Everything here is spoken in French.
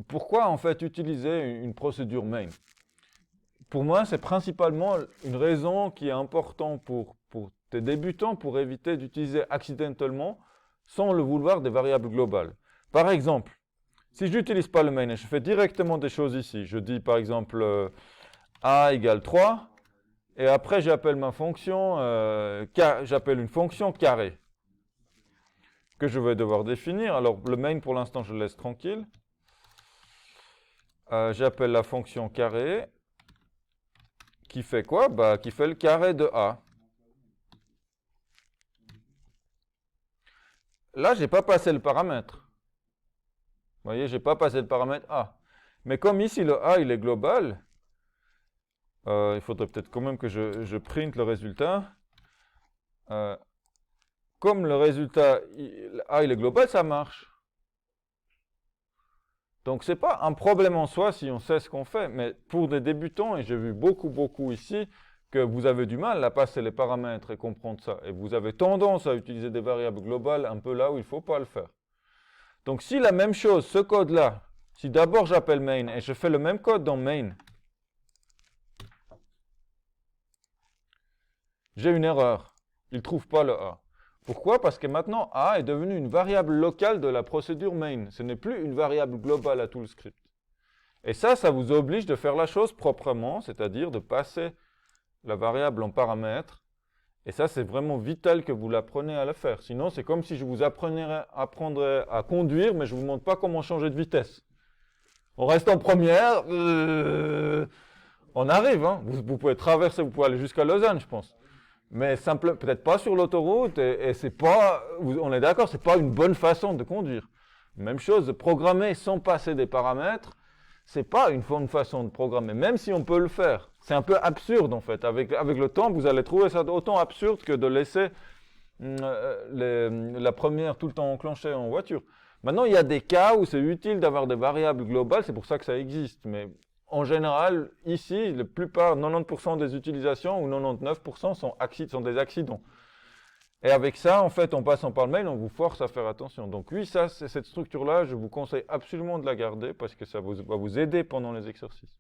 pourquoi en fait utiliser une procédure main? Pour moi, c'est principalement une raison qui est importante pour tes débutants pour éviter d'utiliser accidentellement, sans le vouloir, des variables globales. Par exemple, si je n'utilise pas le main et je fais directement des choses ici, je dis par exemple a égale 3, et après j'appelle ma fonction, j'appelle une fonction carré, que je vais devoir définir. Alors le main pour l'instant je le laisse tranquille. J'appelle la fonction carré, qui fait quoi? Bah, qui fait le carré de a. Là, j'ai pas passé le paramètre. Vous voyez, j'ai pas passé le paramètre a. Mais comme ici, le a, il est global, il faudrait peut-être quand même que je print le résultat. Comme le résultat a, il est global, ça marche. Donc, c'est pas un problème en soi si on sait ce qu'on fait, mais pour des débutants, et j'ai vu beaucoup ici, que vous avez du mal à passer les paramètres et comprendre ça. Et vous avez tendance à utiliser des variables globales un peu là où il ne faut pas le faire. Donc, si la même chose, ce code-là, si d'abord j'appelle main et je fais le même code dans main, j'ai une erreur. Il ne trouve pas le a. Pourquoi? Parce que maintenant, a est devenu une variable locale de la procédure main. Ce n'est plus une variable globale à tout le script. Et ça vous oblige de faire la chose proprement, c'est-à-dire de passer la variable en paramètre. Et ça, c'est vraiment vital que vous l'appreniez à le faire. Sinon, c'est comme si je vous apprendrais à conduire, mais je ne vous montre pas comment changer de vitesse. On reste en première, on arrive, hein. Vous pouvez traverser, vous pouvez aller jusqu'à Lausanne, je pense. Mais peut-être pas sur l'autoroute, et c'est pas, on est d'accord, c'est pas une bonne façon de conduire. Même chose, de programmer sans passer des paramètres, c'est pas une bonne façon de programmer, même si on peut le faire. C'est un peu absurde en fait. Avec le temps, vous allez trouver ça autant absurde que de laisser la première tout le temps enclenchée en voiture. Maintenant, il y a des cas où c'est utile d'avoir des variables globales, c'est pour ça que ça existe. Mais en général, ici, la plupart, 90% des utilisations, ou 99% sont des accidents. Et avec ça, en fait, en passant par le mail, on vous force à faire attention. Donc oui, cette structure-là, je vous conseille absolument de la garder, parce que ça va vous aider pendant les exercices.